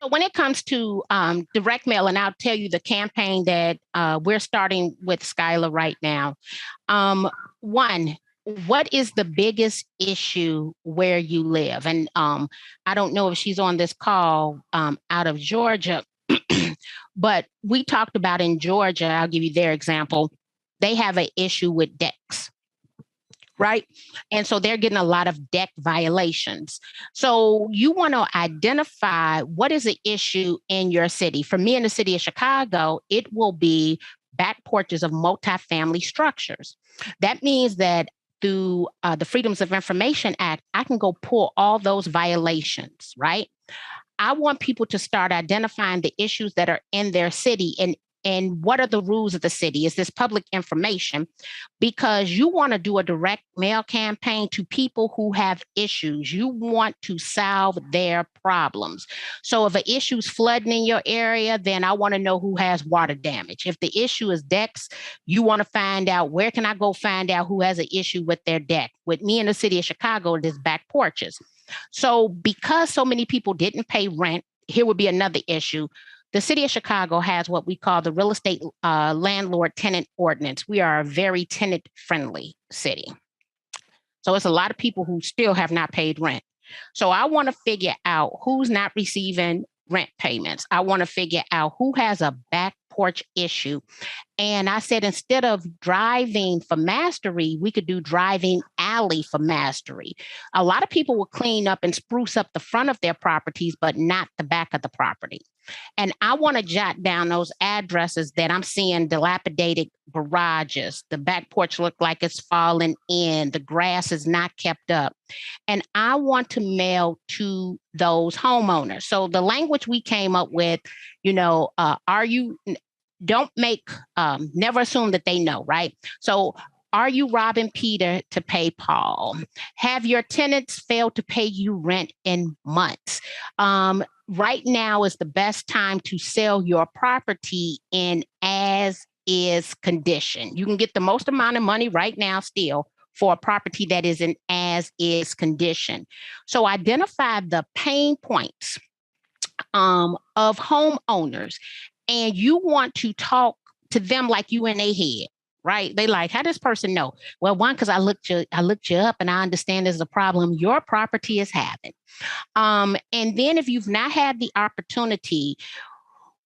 So when it comes to direct mail, and I'll tell you the campaign that we're starting with Skylar right now. One, what is the biggest issue where you live? And I don't know if she's on this call out of Georgia, but we talked about in Georgia, I'll give you their example. They have an issue with decks, right? And so they're getting a lot of deck violations. So you want to identify what is the issue in your city. For me in the city of Chicago, it will be back porches of multifamily structures. That means that through the Freedoms of Information Act, I can go pull all those violations, right? I want people to start identifying the issues that are in their city and what are the rules of the city? Is this public information? Because you want to do a direct mail campaign to people who have issues. You want to solve their problems. So if an issue is flooding in your area, then I want to know who has water damage. If the issue is decks, you want to find out where can I go find out who has an issue with their deck. With me in the city of Chicago, it is back porches. So because so many people didn't pay rent, here would be another issue. The city of Chicago has what we call the real estate landlord tenant ordinance. We are a very tenant friendly city. So it's a lot of people who still have not paid rent. So I want to figure out who's not receiving rent payments. I want to figure out who has a back porch issue. And I said, instead of driving for mastery, we could do driving alley for mastery. A lot of people will clean up and spruce up the front of their properties, but not the back of the property. And I want to jot down those addresses that I'm seeing dilapidated garages. The back porch look like it's fallen in. The grass is not kept up. And I want to mail to those homeowners. So the language we came up with, don't make, never assume that they know, right? So are you robbing Peter to pay Paul? Have your tenants failed to pay you rent in months? Right now is the best time to sell your property in as is condition. You can get the most amount of money right now still for a property that is in as is condition. So identify the pain points of homeowners, and you want to talk to them like you in their head. Right? They like, how does this person know? Well, one, because I looked you up and I understand there's a problem your property is having. And then if you've not had the opportunity,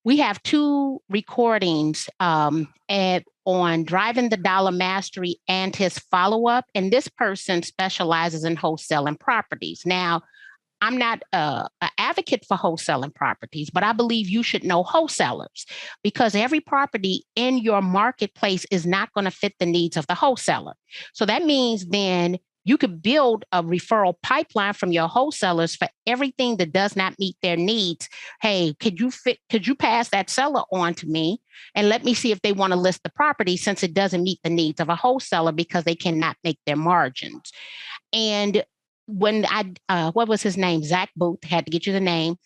we have 2 recordings on Driving the Dollar Mastery and his follow-up. And this person specializes in wholesaling properties. Now, I'm not an advocate for wholesaling properties, but I believe you should know wholesalers because every property in your marketplace is not going to fit the needs of the wholesaler. So that means then you could build a referral pipeline from your wholesalers for everything that does not meet their needs. Hey, could you pass that seller on to me and let me see if they want to list the property since it doesn't meet the needs of a wholesaler because they cannot make their margins. And when what was his name? Zach Booth, had to get you the name.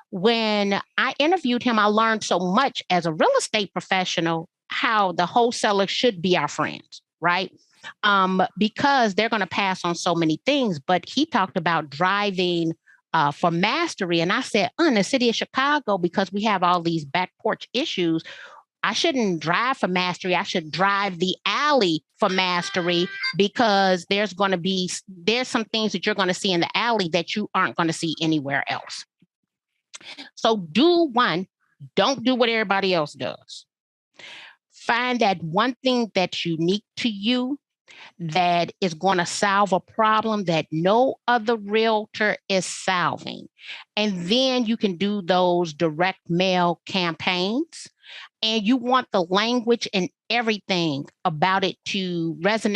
When I interviewed him, I learned so much as a real estate professional, how the wholesaler should be our friends, right? Because they're going to pass on so many things. But he talked about driving for mastery. And I said, in the city of Chicago, because we have all these back porch issues, I shouldn't drive for mastery. I should drive the alley for mastery because there's some things that you're going to see in the alley that you aren't going to see anywhere else. So don't do what everybody else does. Find that one thing that's unique to you that is going to solve a problem that no other realtor is solving. And then you can do those direct mail campaigns. And you want the language and everything about it to resonate